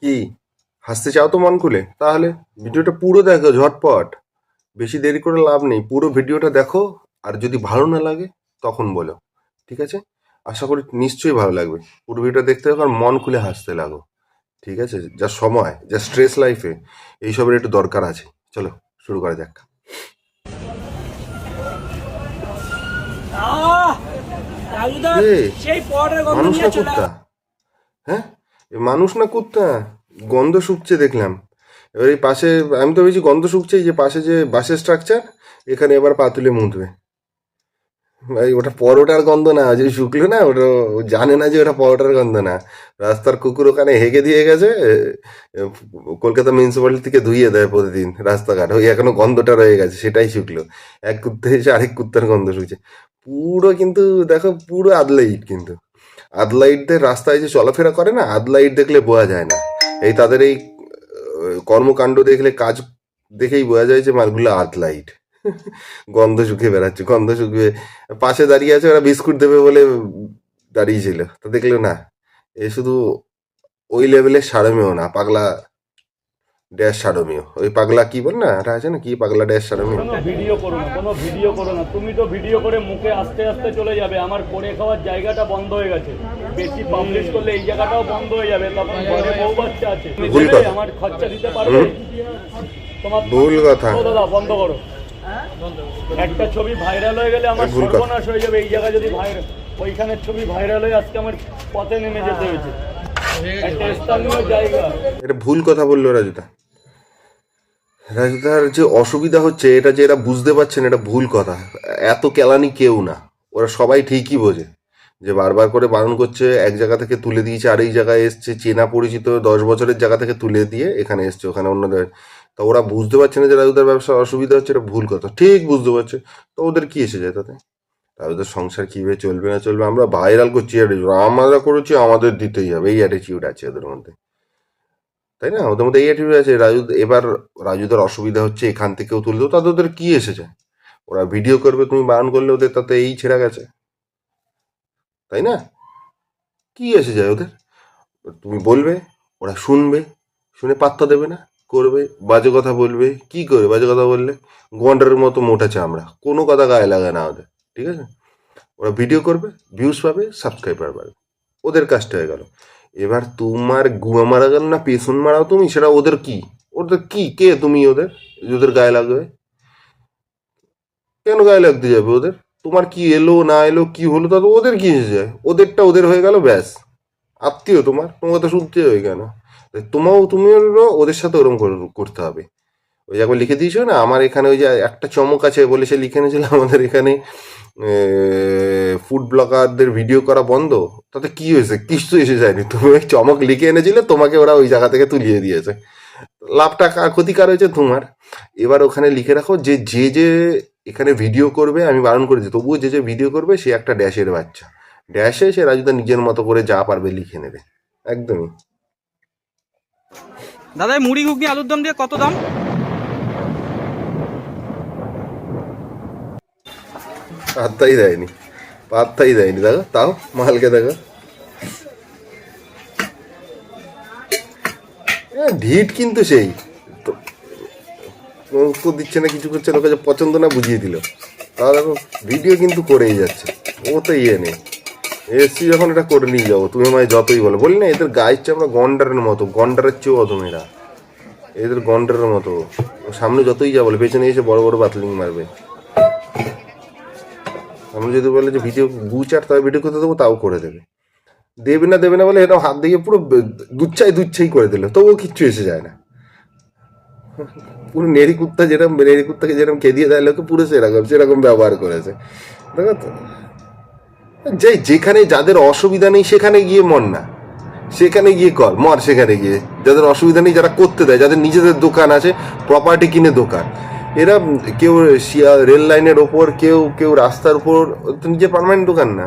কি হাসতে চাও তো মন খুলে? তাহলে ভিডিওটা পুরো দেখো ঝটপট, বেশি দেরি করে লাভ নেই। পুরো ভিডিওটা দেখো, আর যদি ভালো না লাগে তখন বলো, ঠিক আছে? আশা করি নিশ্চয়ই ভালো লাগবে। পুরো ভিডিওটা দেখতে থাকো আর মন খুলে হাসতে লাগো, ঠিক আছে? যা সময়, যা স্ট্রেস লাইফে, এইসবের একটু দরকার আছে। চলো শুরু করা যাক। এ মানুষ না কুত্তা? হ্যাঁ, এ মানুষ না কুত্তা? গন্ধ শুকছে দেখলাম। এবার এই পাশে, আমি তো ভেবেছি গন্ধ শুকছে, এই যে পাশে যে বাসের স্ট্রাকচার, এখানে এবার পা তুলে মুতবে। ভাই ওটা পরোটার গন্ধ না, যে শুকলো না ওটা, ও জানে না যে ওটা পরোটার গন্ধ না। রাস্তার কুকুর ওখানে হেগে দিয়ে গেছে, কলকাতা মিউনিসিপ্যালিটি থেকে ধুইয়ে দেয় প্রতিদিন রাস্তাঘাট, ওই এখনো গন্ধটা রয়ে গেছে, সেটাই শুকলো। এক কুত্তা এসে আরেক কুত্তার গন্ধ শুকছে পুরো। কিন্তু দেখো পুরো আদলা ইট, কিন্তু আদলা ইটদের রাস্তায় যে চলাফেরা করে না, আদলা ইট দেখলে বোঝা যায় না। এই তাদের এই কর্মকাণ্ড দেখলে, কাজ দেখেই বোঝা যায় যে মালগুলো আদলা ইট। গন্ধ শুকিয়ে বেড়াচ্ছে, গন্ধ শুকিয়ে পাশে দাঁড়িয়ে আছে, ওরা বিস্কুট দেবে বলে দাঁড়িয়েছিল, তো দেখলো না এ শুধু ওই লেভেলের সারমেয় না, পাগলা ড্যাশ সারমেয়। ওই পাগলা কি বল না, এটা আছে না কি, পাগলা ড্যাশ সারমেয়। কোনো ভিডিও করো না, কোনো ভিডিও করো না। তুমি তো ভিডিও করে মুখে আস্তে আস্তে চলে যাবে। আমার করে খাওয়ার জায়গাটা বন্ধ হয়ে গেছে, বেশি পাবলিশ করলে এই জায়গাটাও বন্ধ হয়ে যাবে। তখন ঘরে বউ বাচ্চা আছে, তুমি ভুল দেবে কথা। আমার খরচা দিতে পারবে? তোমার ভুল কথা। ও দাদা বন্ধ করো। একটা ছবি ভাইরাল হয়ে গেলে আমার ভুল কথা। সর্বনাশ হয়ে যাবে। এই জায়গা যদি ভাইরাল, ওইখানের ছবি ভাইরাল হয়ে আজকে আমার পথে নেমে যেতে হয়েছে। একটা স্থানীয় জায়গা। এটা ভুল কথা বললো রাজুদা। রাজুদার যে অসুবিধা হচ্ছে, এটা যে এরা বুঝতে পারছে না, এটা ভুল কথা। এত কেলানি কেউ না, ওরা সবাই ঠিকই বোঝে যে বারবার করে বারণ করছে, এক জায়গা থেকে তুলে দিয়েছে আর এই জায়গায় এসছে, চেনা পরিচিত 10 বছরের জায়গা থেকে তুলে দিয়ে এখানে এসছে, ওখানে অন্যদের। তা ওরা বুঝতে পারছে না যে রাজুদার ব্যবসার অসুবিধা হচ্ছে, এটা ভুল কথা, ঠিক বুঝতে পারছে। তো ওদের কি এসে যায় তাতে? রাজুদার সংসার কিভাবে চলবে না চলবে, আমরা ভাইরাল করছি, আমরা করেছি, আমাদের দিতেই হবে, এই অ্যাটিটিউড আছে ওদের মধ্যে, তাই না? ওদের মধ্যে এই অ্যাটিটিউড আছে। রাজু এবার, রাজুদার অসুবিধা হচ্ছে, এখান থেকেও তুলে দেবো, তাতে ওদের কি এসেছে? ওরা ভিডিও করবে, তুমি বারণ করলে ওদের তাতে এই ছেড়া গেছে, তাই না? কি এসে যায় ওদের? তুমি বলবে, ওরা শুনবে, শুনে পাত্তা দেবে না, করবে বাজে কথা বলবে। কি করে বাজে কথা বললে? গন্ডারের মতো মোটা চামড়া, কোনো কথা গায়ে লাগে না ওদের, ঠিক আছে? ওরা ভিডিও করবে, ভিউজ পাবে, সাবস্ক্রাইবার বাড়বে, ওদের কাজটা হয়ে গেল। এবার তোমার গুয়া মারা গেল না পেছন মারাও তুমি, সেটা ওদের কি? ওদের কি, কে তুমি ওদের, ওদের গায়ে লাগবে? কেন গায়ে লাগতে যাবে ওদের? তোমার কি এলো না এলো, কি হলো, তাতে ওদের কি এসে যায়? ওদেরটা ওদের হয়ে গেল, ব্যাস। আত্মীয় তোমার, তোমার কথা শুনতে হবে কেন? তুমিও ওদের সাথে ওরকম করতে হবে। ওই যে একবার লিখে দিয়েছো না, আমার এখানে ওই যে একটা চমক আছে বলে সে লিখে এনেছিল, আমাদের এখানে ফুড ব্লগারদের ভিডিও করা বন্ধ। তাতে কি হয়েছে? কিছু এসে যায়নি। তুমি ওই চমক লিখে এনেছিলে, তোমাকে ওরা ওই জায়গা থেকে তুলিয়ে দিয়েছে। লাভটা ক্ষতিকার হয়েছে তোমার। এবার ওখানে লিখে রাখো যে যে যে এখানে ভিডিও করবে, আমি বারণ করেছি, তবুও যে যে ভিডিও করবে সে একটা ড্যাশের বাচ্চা। ড্যাশে সে রাজুদা নিজের মতো করে যা পারবে লিখে নেবে, একদমই। দাদা মুড়ি ঘুগনি আলুর দম দিয়ে কত দাম? পাত্তাই দেয়নি, পাত্তাই দেয়নি। দেখো তাও মালকে দেখো, ঢিট কিন্তু সেই তো, উত্তর দিচ্ছে না, কিছু করছে না, ওকে যে পছন্দ না বুঝিয়ে দিল। তাও দেখো ভিডিও কিন্তু করেই যাচ্ছে, ও তো ইয়ে নেই। এসছি যখন এটা করে নিয়ে যাবো, তুমি আমায় যতই বলো। বলি না এদের গায়ের চেয়ে আমরা গন্ডারের মতো, গন্ডারের চেয়েও অধম এরা, এদের গন্ডারের মতো। সামনে যতই যা বলে, পেছনে এসে বড় বড় বাতলিং মারবে। আমরা যদি বলে যে ভিডিও দু-চার, তবে ভিডিও করতে দেবো, তাও করে দেবে। দেবে না দেবে না বলে এরকম হাত দিয়ে পুরো দুচ্ছাই করে দিল, তবুও কিচ্ছু এসে যায় না। পুরো নেড়ি কুত্তা, যেরকম নেড়ি কুত্তাকে যেরকম খেদিয়ে দেয় লোকে, পুরো সেরকম সেরকম ব্যবহার করেছে। দেখো তো, যে যেখানে যাদের অসুবিধা নেই সেখানে গিয়ে মর না, সেখানে গিয়ে কর, মর সেখানে গিয়ে। যাদের অসুবিধা নেই, যারা করতে দেয়, যাদের নিজেদের দোকান আছে, প্রপার্টি কিনে দোকান, এরা কেউ রেল লাইনের ওপর, কেউ কেউ রাস্তার উপর, তো নিজের পার্মানেন্ট দোকান না।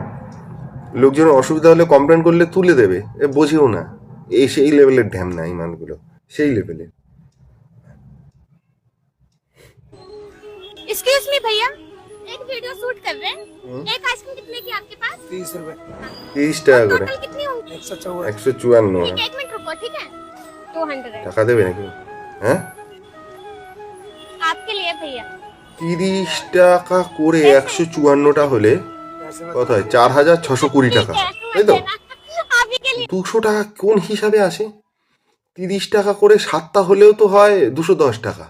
লোকজনের অসুবিধা হলে কমপ্লেন করলে তুলে দেবে, এ বোঝেও না। এই সেই লেভেলের ঢ্যাম না এই মালগুলো, সেই লেভেলের। एक्सक्यूज मी भैया, एक वीडियो शूट कर रहे हैं। एक आइसक्रीम कितने की आपके पास? 30 টাকা করে, टोटल कितनी होंगी? 154। ठीक है, एक मिनट रुको, ठीक है? 200 টাকা দেবে নাকি? হ্যাঁ, आपके लिए भैया 30 টাকা করে 154টা হলে কত হয়? 4620 টাকা, তাই তো? आप ही के लिए 200 টাকা কোন হিসাবে আসে? 30 টাকা করে 7টা হলেও তো হয় 210 টাকা।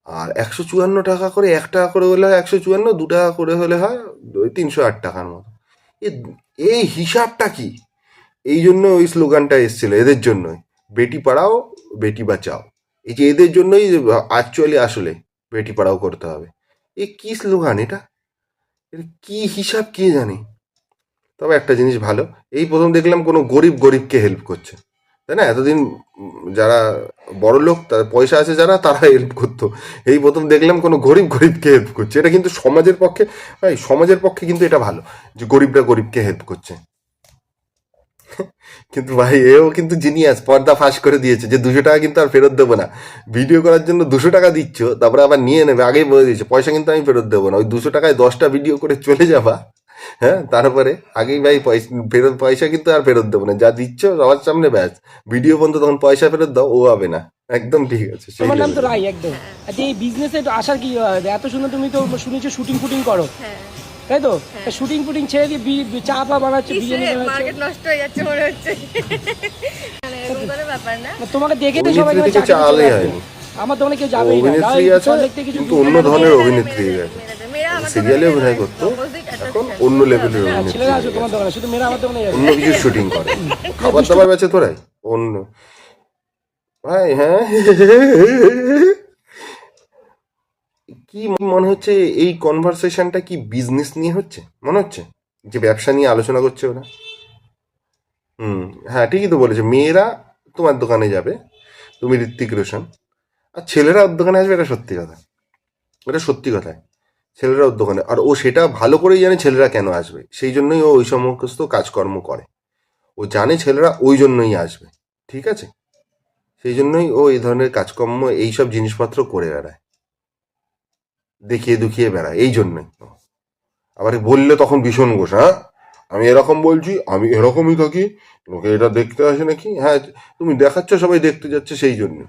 আর 154 টাকা করে, 1 টাকা করে হলে হয় 154, 2 টাকা করে হলে হয় ওই 308 টাকার মতো। এই হিসাবটা কি? এই জন্য ওই স্লোগানটা এসেছিল, এদের জন্যই, বেটি পড়াও বেটি বাঁচাও। এই যে এদের জন্যই অ্যাকচুয়ালি আসলে বেটি পড়াও করতে হবে। এ কি স্লোগান এটা? এর কি হিসাব কে জানে? তবে একটা জিনিস ভালো, এই প্রথম দেখলাম কোনো গরিবকে হেল্প করছে, তাই না? এতদিন যারা বড় লোক, তার পয়সা আছে যারা, তারা হেল্প করতো। এই প্রথম দেখলাম কোনো গরিবকে হেল্প করছে। এটা কিন্তু সমাজের পক্ষে, ভাই সমাজের পক্ষে কিন্তু এটা ভালো যে গরিবকে হেল্প করছে। কিন্তু ভাই এও কিন্তু জিনিয়াস, পর্দা ফাঁস করে দিয়েছে যে 200 টাকা কিন্তু আর ফেরত দেবো না। ভিডিও করার জন্য 200 টাকা দিচ্ছ, তারপরে আবার নিয়ে নেবে, আগেই বলে দিয়েছে পয়সা কিন্তু আমি ফেরত দেবো না। ওই 200 টাকায় 10টা ভিডিও করে চলে যাবা, হ্যাঁ, তারপরে আগেই ভাই পয়সা কিন্তু আর ফেরত দেবো না, যা দিচ্ছ সবার সামনে ব্যাস, ভিডিও পর্যন্ত তখন পয়সা ফেরত দাও, ও হবে না। একদম ঠিক আছে, সেই তোমার নাম তো level এ। রাই একদম। আচ্ছা, এই বিজনেসে আসার কি এত সুন্দর, তুমি তো শুনেছো শুটিং ফুটিং করো, হ্যাঁ তাই তো? শুটিং ফুটিং ছেড়ে দিয়ে চা পা বানাচ্ছে, বিরিয়ানি বানাচ্ছে। মার্কেট নষ্ট হয়ে যাচ্ছে মনে হচ্ছে, মানে এরকম কোনো ব্যাপার না। তোমাকে দেখে তো সবাই অভিনেত্রী থেকে চালই হয়নি, আমার দোকানে কেউ যাবেই না। অভিনেত্রী আছে কিন্তু অন্য ধরনের অভিনেত্রী হয়ে গেছে। মেয়েরা আমার সিরিয়ালে অভিনয় করতো, এখন অন্য লেভেলের অভিনেত্রী ছেলেরা হয়ে আছে তোমার গেছে। দোকানে, শুধু মেয়েরা আমার দোকানে যাবে। অন্য কিছু শুটিং করে, খাবার দাবার বেচে তোরাই অন্য। ভাই হ্যাঁ, কি মনে হচ্ছে এই কনভারসেশনটা কি বিজনেস নিয়ে হচ্ছে? মনে হচ্ছে যে ব্যবসা নিয়ে আলোচনা করছে ওরা। হ্যাঁ, ঠিকই তো বলেছে, মেয়েরা তোমার দোকানে যাবে, তুমি ঋত্বিক রোশন, আর ছেলেরা ওর দোকানে আসবে, এটা সত্যি কথা, এটা সত্যি কথায়। ছেলেরা ওর দোকানে, আর ও সেটা ভালো করেই জানে ছেলেরা কেন আসবে, সেই জন্যই ও ওই সমস্ত কাজকর্ম করে। ও জানে ছেলেরা ওই জন্যই আসবে, ঠিক আছে? সেই জন্যই ও এই ধরনের কাজকর্ম, এইসব জিনিসপত্র করে বেড়ায়, দেখিয়ে বেড়ায়, এই জন্যই। আবার বললে তখন ভীষণ ঘোষ, হ্যাঁ আমি এরকম বলছি, আমি এরকমই থাকি, লোকে এটা দেখতে আসে নাকি? হ্যাঁ, তুমি দেখাচ্ছ সবাই দেখতে যাচ্ছে, সেই জন্য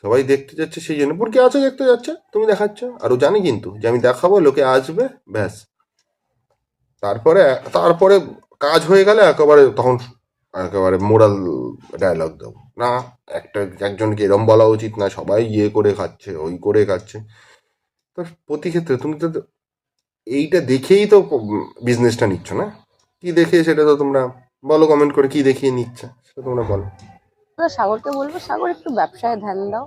সবাই দেখতে যাচ্ছে, সেই জন্য কে আছে দেখতে যাচ্ছে, তুমি দেখাচ্ছ। আর ও জানি কিন্তু যে আমি দেখাবো, লোকে আসবে, ব্যাস। তারপরে কাজ হয়ে গেলে একেবারে মোরাল ডায়লগ দেবো না, একজনকে এরম বলা উচিত না, সবাই ইয়ে করে খাচ্ছে, ওই করে খাচ্ছে। তো প্রতি ক্ষেত্রে তুমি তো এইটা দেখেই তো বিজনেসটা নিচ্ছ না? কি দেখে সেটা তো তোমরা বলো, কমেন্ট করে কি দেখিয়ে নিচ্ছে সেটা তোমরা বলো। সাগরকে বলবো, সাগর একটু ব্যবসায় ধ্যান দাও,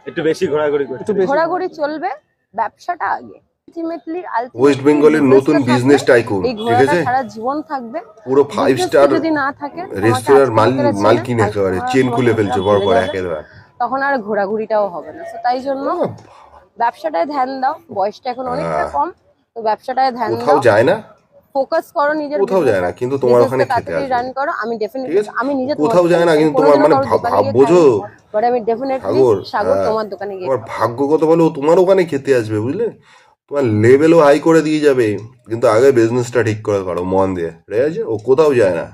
একটু বেশি ঘোরাঘুরি করছে। ঘোরাঘুরি চলবে, ব্যবসাটা আগে। আলটিমেটলি ওয়েস্ট বেঙ্গলের নতুন বিজনেস টাইকুন, এই ঠিক ঘোরাটা আছে? সারা জীবন থাকবে। পুরো 5 স্টার যদি না থাকে, রেস্টুরেন্ট মালকিন একেবারে চেন খুলে ফেলছে পর একেবারে, তখন আর ঘোরাঘুরিটাও হবে না। তো তাই জন্য ব্যবসাটায় ধ্যান দাও, বয়সটা এখন অনেকটা কম, তো ব্যবসাটায় ধ্যান কোথাও দাও, যায় না, ফোকাস করো নিজের কোথাও যায় না, কিন্তু তোমার ওখানে খেতে আসবে, রান করো। আমি ঠিক ডেফিনেটলি, আছে? আমি নিজে কোথাও যায় না, কিন্তু তোমার মানে ভাব বোঝো বাট আমি ডেফিনেটলি সাগর, সাগর তোমার দোকানে গিয়ে তোমার ভাগ্যগত বলো তোমার ওখানে খেতে আসবে, বুঝলে? তোমার লেভেলও হাই করে দিয়ে যাবে, কিন্তু আগে বিজনেসটা ঠিক করে করো মন দিয়ে, ঠিক আছে? ও কোথাও যায় না,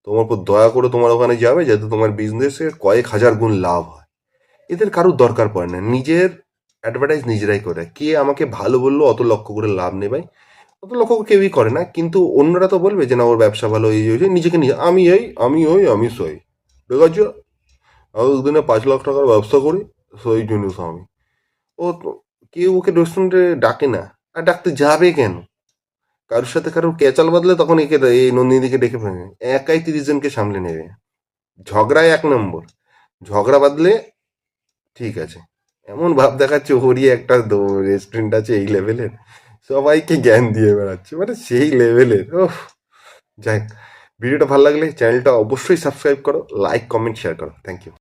তোমার উপর দয়া করে তোমার ওখানে যাবে, যাতে তোমার বিজনেসের কয়েক হাজার গুণ লাভ হয়। এদের কারোর দরকার পড়ে না, নিজের অ্যাডভার্টাইজ নিজেরাই করে। কে আমাকে ভালো বললো অত লক্ষ্য করে লাভ নেই ভাই, অত লক্ষ্য কেউই করে না। কিন্তু অন্যরা তো বলবে যে না ওর ব্যবসা ভালো, এই হয়েছে, নিজেকে নিজে আমি সই, ঠিক আছে? আমি দিনে 5 লাখ টাকার ব্যবসা করি, সেই জিনিস আমি। কেউ ওকে রেস্টুরেন্টে ডাকে না, আর ডাকতে যাবে কেন? কারোর সাথে কারোর ক্যাচাল বাদলে তখন এই নন্দিনীকে ডেকে ফেলে, একাই 30 জনকে সামলে নেবে। ঝগড়ায় 1 নম্বর, ঝগড়া বাদলে ঠিক আছে, এমন ভাব দেখাচ্ছে ওরই একটা রেস্টুরেন্ট আছে এই লেভেলের, সবাইকে জ্ঞান দিয়ে বেড়াচ্ছে, মানে সেই লেভেলের। ওহ, যাই হোক, ভিডিওটা ভালো লাগলে চ্যানেলটা অবশ্যই সাবস্ক্রাইব করো, লাইক কমেন্ট শেয়ার করো, থ্যাংক ইউ।